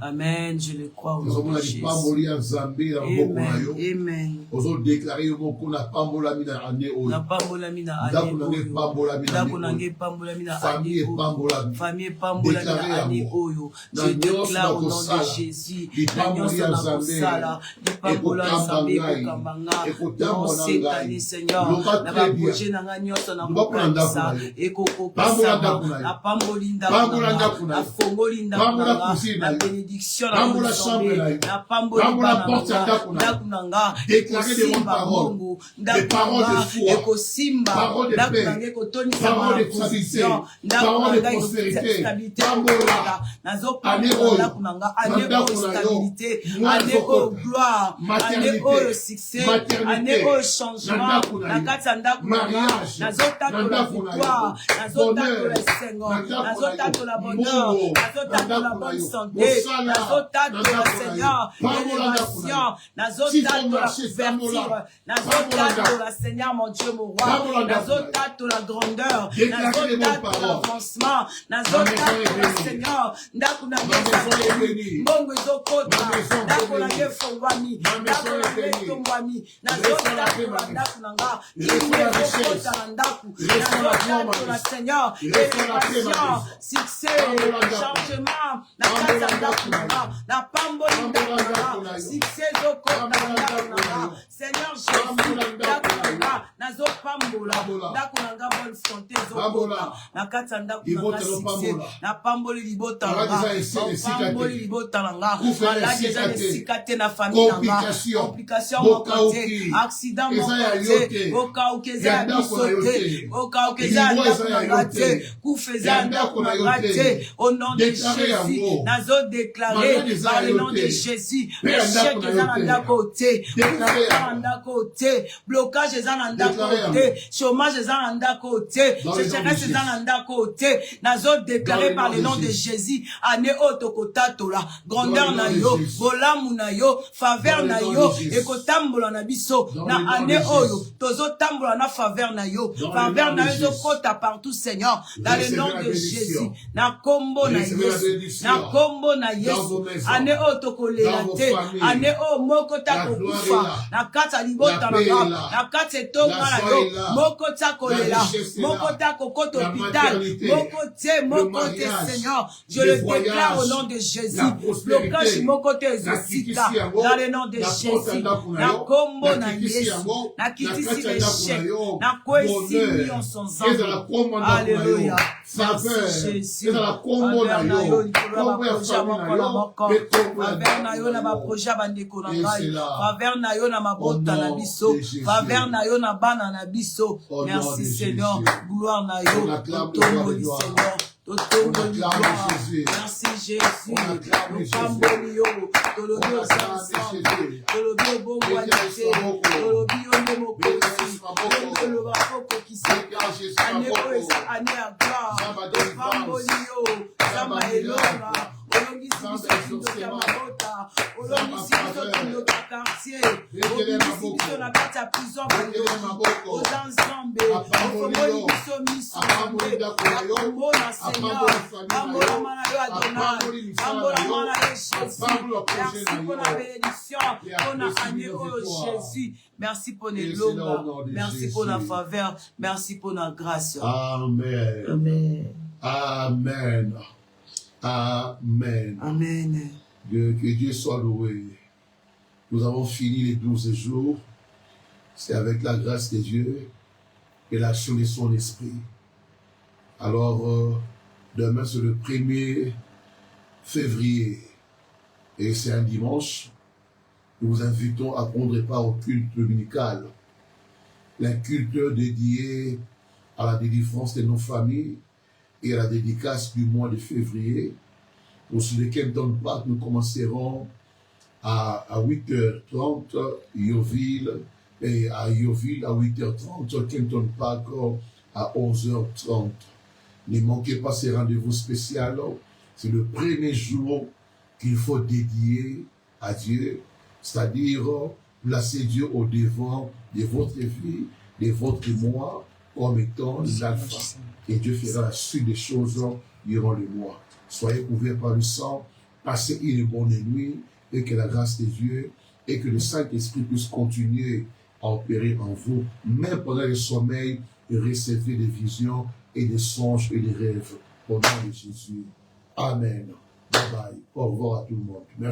Speaker 3: Amen, je le crois au nom de Jésus.
Speaker 2: Amen.
Speaker 3: Amen.
Speaker 2: Ozo déclarer moko na pambola mina ane oyo.
Speaker 3: Na pambola mina ane
Speaker 2: Ndako na nge pambola mina ane
Speaker 3: Ndako na nge
Speaker 2: oyo.
Speaker 3: pambola mina
Speaker 2: Famille
Speaker 3: ane
Speaker 2: pambola
Speaker 3: oyo.
Speaker 2: mina.
Speaker 3: Famille pambola
Speaker 2: Déclarer
Speaker 3: mina ane
Speaker 2: amour.
Speaker 3: oyo.
Speaker 2: Na
Speaker 3: Je
Speaker 2: nyonso
Speaker 3: déclare au nom
Speaker 2: nakosala.
Speaker 3: de Jésus.
Speaker 2: Lipambo
Speaker 3: Na nyonso
Speaker 2: ya Nzambe.
Speaker 3: nakosala. Lipambola Nzambe ekokambanga.
Speaker 2: Ekotamba
Speaker 3: Non
Speaker 2: na
Speaker 3: cette
Speaker 2: ngai.
Speaker 3: année, Seigneur.
Speaker 2: Loba
Speaker 3: Na
Speaker 2: très bien.
Speaker 3: baprojet na nga nyonso
Speaker 2: Loba ndako
Speaker 3: nakokokisa.
Speaker 2: na yo.
Speaker 3: Ekokokisa.
Speaker 2: Pambola ndako na yo.
Speaker 3: Na pamboli ndako
Speaker 2: Pambola
Speaker 3: na
Speaker 2: ndako
Speaker 3: nga.
Speaker 2: na
Speaker 3: Na
Speaker 2: yo.
Speaker 3: fongoli ndako
Speaker 2: Pambola
Speaker 3: na nga.
Speaker 2: cuisine na
Speaker 3: Na
Speaker 2: yo.
Speaker 3: bénédiction na
Speaker 2: Pambola
Speaker 3: Nzambe.
Speaker 2: chambre na yo.
Speaker 3: Na pamboli
Speaker 2: Pambola
Speaker 3: bana
Speaker 2: porte ya
Speaker 3: na
Speaker 2: ndako na yo.
Speaker 3: ndako na nga.
Speaker 2: Déclarer des bonnes paroles. Des paroles de foi.
Speaker 3: Ekosimba.
Speaker 2: Paroles de
Speaker 3: Ndako
Speaker 2: paix.
Speaker 3: na nga ekotonisa
Speaker 2: Paroles de
Speaker 3: position.
Speaker 2: stabilité.
Speaker 3: Ndako na
Speaker 2: Paroles de
Speaker 3: nga
Speaker 2: prospérité.
Speaker 3: stabilité.
Speaker 2: Pambola.
Speaker 3: Nazopambola
Speaker 2: Année oyo.
Speaker 3: ndako na nga. Année
Speaker 2: Ndako
Speaker 3: oyo
Speaker 2: na yo.
Speaker 3: stabilité.
Speaker 2: Mwana
Speaker 3: Année oyo
Speaker 2: sokota.
Speaker 3: gloire.
Speaker 2: Maternité.
Speaker 3: Année oyo succès.
Speaker 2: Maternité.
Speaker 3: Année oyo
Speaker 2: Na
Speaker 3: changement.
Speaker 2: ndako na
Speaker 3: Na
Speaker 2: yo.
Speaker 3: kati ya ndako na nga.
Speaker 2: Mariage. Na
Speaker 3: Nazotatola
Speaker 2: ndako na yo.
Speaker 3: victoire. Nazotatola
Speaker 2: Bonheur.
Speaker 3: esengo.
Speaker 2: Na ndako na yo.
Speaker 3: Nazotatola bonheur.
Speaker 2: Mbongo. Na
Speaker 3: Nazotatola
Speaker 2: ndako na
Speaker 3: bonne
Speaker 2: yo.
Speaker 3: santé.
Speaker 2: Mosala. Na
Speaker 3: Nazotatola
Speaker 2: ndako na yo.
Speaker 3: Seigneur.
Speaker 2: Pambola ndako na yo.
Speaker 3: Élévation.
Speaker 2: Si ton
Speaker 3: Nazotatola
Speaker 2: marché,
Speaker 3: couverture.
Speaker 2: Pambola.
Speaker 3: Nazotatola Seigneur mon Dieu mon roi.
Speaker 2: Pambola ndako na yo.
Speaker 3: Nazotatola grandeur.
Speaker 2: Déclarez les bonnes
Speaker 3: Nazotatola
Speaker 2: paroles.
Speaker 3: avancement.
Speaker 2: Ma maison est
Speaker 3: Nazotatola
Speaker 2: bénie.
Speaker 3: Seigneur. Ndako na
Speaker 2: Ma maison est bénie.
Speaker 3: mbongo ezokota.
Speaker 2: Ma maison est
Speaker 3: Ndako na
Speaker 2: bénie.
Speaker 3: nge fongwami.
Speaker 2: Ma maison
Speaker 3: Ndako
Speaker 2: est
Speaker 3: na nge
Speaker 2: bénie.
Speaker 3: tongwami.
Speaker 2: Laisse-moi la paix,
Speaker 3: Nazotatola
Speaker 2: ma vie.
Speaker 3: ndako na nga.
Speaker 2: Laisse-moi la richesse.
Speaker 3: Ezokota na ndako.
Speaker 2: Laisse-moi la joie, ma
Speaker 3: Nazotatola
Speaker 2: vie.
Speaker 3: Seigneur.
Speaker 2: Laisse-moi la paix, ma
Speaker 3: Élévation.
Speaker 2: vie.
Speaker 3: Succès.
Speaker 2: Pambola ndako.
Speaker 3: Changement. Na
Speaker 2: Pambola
Speaker 3: kati ya
Speaker 2: ndako
Speaker 3: ndako na
Speaker 2: na
Speaker 3: nga.
Speaker 2: yo.
Speaker 3: Na pamboli ndako na
Speaker 2: ndako na
Speaker 3: nga.
Speaker 2: yo.
Speaker 3: Succès ezokota na
Speaker 2: Pambola
Speaker 3: ndako
Speaker 2: ndako
Speaker 3: na
Speaker 2: na
Speaker 3: nga.
Speaker 2: yo.
Speaker 3: Seigneur
Speaker 2: Pambola
Speaker 3: Jésus.
Speaker 2: ndako
Speaker 3: Ndako
Speaker 2: na
Speaker 3: na nga.
Speaker 2: yo.
Speaker 3: Nazopambola.
Speaker 2: Pambola.
Speaker 3: Ndako na nga bonne santé ezokota.
Speaker 2: Pambola.
Speaker 3: Na kati ya ndako na
Speaker 2: Libota
Speaker 3: nga
Speaker 2: no
Speaker 3: succès.
Speaker 2: pambola.
Speaker 3: Na pamboli libota na
Speaker 2: Maladi
Speaker 3: nga.
Speaker 2: eza esika te.
Speaker 3: Pamboli libota na nga.
Speaker 2: Kufa
Speaker 3: Maladi
Speaker 2: esika
Speaker 3: eza
Speaker 2: te.
Speaker 3: esika te na famille na nga.
Speaker 2: Complication.
Speaker 3: Complication
Speaker 2: Bokauki.
Speaker 3: moko te. Accident
Speaker 2: Eza ya
Speaker 3: moko
Speaker 2: yo
Speaker 3: te.
Speaker 2: te.
Speaker 3: Bokauki eza
Speaker 2: Ya
Speaker 3: ya
Speaker 2: ndako na
Speaker 3: biso
Speaker 2: yo
Speaker 3: te.
Speaker 2: te.
Speaker 3: Bokauki eza ya
Speaker 2: Liwa
Speaker 3: ndako
Speaker 2: eza
Speaker 3: na
Speaker 2: ya
Speaker 3: nga
Speaker 2: yo
Speaker 3: te.
Speaker 2: te.
Speaker 3: Kufa eza
Speaker 2: Ya
Speaker 3: ya ndako
Speaker 2: ndako
Speaker 3: na
Speaker 2: na yo
Speaker 3: nga
Speaker 2: te.
Speaker 3: te. Au nom de
Speaker 2: Déclarez
Speaker 3: Jésus.
Speaker 2: yango.
Speaker 3: Nazodéclarer
Speaker 2: Maladi eza
Speaker 3: par
Speaker 2: ya
Speaker 3: le
Speaker 2: yo
Speaker 3: nom
Speaker 2: te.
Speaker 3: de Jésus.
Speaker 2: Mpe ya ndako
Speaker 3: Échec
Speaker 2: na
Speaker 3: eza
Speaker 2: yo
Speaker 3: na
Speaker 2: te.
Speaker 3: ndako te.
Speaker 2: Déclarez
Speaker 3: Kufa eza na
Speaker 2: yango.
Speaker 3: ndako te. Blocage eza na ndako
Speaker 2: Déclarez
Speaker 3: te.
Speaker 2: yango.
Speaker 3: Chômage eza na ndako te.
Speaker 2: Dans le nom de
Speaker 3: Sécheresse eza na
Speaker 2: Jésus.
Speaker 3: ndako te. Nazodéclarer
Speaker 2: Dans
Speaker 3: par
Speaker 2: le
Speaker 3: le
Speaker 2: nom
Speaker 3: nom
Speaker 2: de
Speaker 3: de
Speaker 2: Jésus.
Speaker 3: Jésus. Année oyo tokotatola. Grandeur
Speaker 2: Dans le
Speaker 3: na
Speaker 2: nom de
Speaker 3: yo.
Speaker 2: Jésus.
Speaker 3: Bolamu na yo. Faveur
Speaker 2: Dans le
Speaker 3: na
Speaker 2: nom
Speaker 3: yo.
Speaker 2: de Jésus.
Speaker 3: Ekotambola na biso.
Speaker 2: Dans
Speaker 3: Na
Speaker 2: le nom
Speaker 3: année
Speaker 2: de
Speaker 3: oyo.
Speaker 2: Jésus.
Speaker 3: Tozotambola na faveur na yo.
Speaker 2: Dans le
Speaker 3: Faveur
Speaker 2: nom
Speaker 3: na
Speaker 2: de
Speaker 3: yo
Speaker 2: Jésus.
Speaker 3: ezokota partout Seigneur. Dans le
Speaker 2: Recevez
Speaker 3: nom
Speaker 2: la
Speaker 3: de
Speaker 2: bénédiction.
Speaker 3: Jésus. Na kombo na
Speaker 2: Recevez la
Speaker 3: Yesu.
Speaker 2: bénédiction.
Speaker 3: Na kombo na
Speaker 2: Dans
Speaker 3: Yesu.
Speaker 2: vos maisons.
Speaker 3: Année oyo tokolela
Speaker 2: Dans vos
Speaker 3: te.
Speaker 2: familles.
Speaker 3: Année oyo moko ta
Speaker 2: La gloire est
Speaker 3: kokufa.
Speaker 2: là.
Speaker 3: Na kati ya libota
Speaker 2: La
Speaker 3: na
Speaker 2: paix
Speaker 3: nga.
Speaker 2: est là.
Speaker 3: Na kati ya etonga
Speaker 2: La
Speaker 3: na
Speaker 2: joie
Speaker 3: yo.
Speaker 2: est là.
Speaker 3: Moko ta kolela.
Speaker 2: La richesse est
Speaker 3: Moko
Speaker 2: là.
Speaker 3: ta kokota
Speaker 2: La
Speaker 3: hôpital.
Speaker 2: maternité.
Speaker 3: Moko te, moko te
Speaker 2: mariage.
Speaker 3: Seigneur. Je
Speaker 2: Le
Speaker 3: le déclare au
Speaker 2: voyage.
Speaker 3: nom de Jésus.
Speaker 2: La prospérité.
Speaker 3: Blocage moko te
Speaker 2: Na
Speaker 3: ezosika.
Speaker 2: kitisi yango.
Speaker 3: Dans le nom de
Speaker 2: Na porte
Speaker 3: Jésus.
Speaker 2: ndako na
Speaker 3: Na
Speaker 2: yo.
Speaker 3: kombo
Speaker 2: Na
Speaker 3: na
Speaker 2: kitisi
Speaker 3: Yesu.
Speaker 2: yango.
Speaker 3: Na
Speaker 2: Na
Speaker 3: kitisi
Speaker 2: kati ya ndako na
Speaker 3: l'échec.
Speaker 2: yo.
Speaker 3: Na kwesi
Speaker 2: Bonheur.
Speaker 3: millions sans
Speaker 2: Ezala kombo ndako na yo.
Speaker 3: Alléluia.
Speaker 2: Faveur.
Speaker 3: Merci Jésus.
Speaker 2: Ezala kombo na
Speaker 3: Faveur
Speaker 2: yo.
Speaker 3: likolo ya
Speaker 2: Kombo ya
Speaker 3: baprojet ya
Speaker 2: famille
Speaker 3: moko
Speaker 2: na
Speaker 3: na
Speaker 2: yo.
Speaker 3: moko.
Speaker 2: Mpe kombo ya
Speaker 3: Faveur na yo na
Speaker 2: ndako na yo.
Speaker 3: baprojet ya bandeko na
Speaker 2: Et
Speaker 3: ngai.
Speaker 2: c'est là.
Speaker 3: Faveur na yo na mabota
Speaker 2: Au
Speaker 3: na
Speaker 2: nom
Speaker 3: biso.
Speaker 2: de Jésus.
Speaker 3: Faveur na yo na bana na biso.
Speaker 2: Au nom
Speaker 3: Merci
Speaker 2: de
Speaker 3: Seigneur.
Speaker 2: Jésus.
Speaker 3: Gloire na yo.
Speaker 2: On acclame
Speaker 3: Totomboli
Speaker 2: le gloire.
Speaker 3: Seigneur.
Speaker 2: On
Speaker 3: Totomboli
Speaker 2: acclame
Speaker 3: gloire.
Speaker 2: Jésus.
Speaker 3: Merci Jésus.
Speaker 2: On acclame Jésus.
Speaker 3: Topamboli yo. Tolobi
Speaker 2: On
Speaker 3: oza
Speaker 2: acclame
Speaker 3: ensemble.
Speaker 2: Jésus.
Speaker 3: Tolobi obongwani
Speaker 2: Bénisse
Speaker 3: te.
Speaker 2: maboko.
Speaker 3: Tolobi yo nde mokonzi.
Speaker 2: Bénisse maboko.
Speaker 3: Toloba okokisa.
Speaker 2: Bénisse Jésus
Speaker 3: Année
Speaker 2: maboko.
Speaker 3: oyo eza année ya gloire.
Speaker 2: Zamba
Speaker 3: Topamboli yo. Zamba elonga. Olongisi biso kindoki ya mabota. Olongisi biso kindoki ya quartier. Olongisi biso na kati ya prison bandoki. Oza nzambe. Ofongoli biso miso nzambe. Akombo na Seigneur. Pambolama na yo Adonai. Pambolama na yo Jésus. Merci pour la bénédiction. Pour la année oyo Jésus. Merci pour les longues. Merci pour la faveur. Merci pour la grâce.
Speaker 2: Amen.
Speaker 3: Amen.
Speaker 2: Amen. Amen.
Speaker 3: Amen.
Speaker 2: Que Dieu soit loué. Nous avons fini les 12 jours. C'est avec la grâce de Dieu et l'action de son esprit. Alors, demain, c'est le 1er février. Et c'est un dimanche. Nous vous invitons à prendre part au culte dominical. Un culte dédié à la délivrance de nos familles et à la dédicace du mois de février. Pour le Kenton Park, nous commencerons à 8h30, Yeovil, et à Yeovil à 8h30, Kenton Park à 11h30. Ne manquez pas ces rendez-vous spéciaux. C'est le premier jour qu'il faut dédier à Dieu, c'est-à-dire placer Dieu au devant de votre vie, de votre mois, comme étant l'alpha. Et Dieu fera la suite des choses durant le mois. Soyez couverts par le sang, passez une bonne nuit, et que la grâce de Dieu et que le Saint-Esprit puisse continuer à opérer en vous, même pendant le sommeil, recevez des visions et des songes et des rêves. Au nom de Jésus. Amen. Bye bye. Au revoir à tout le monde. Merci.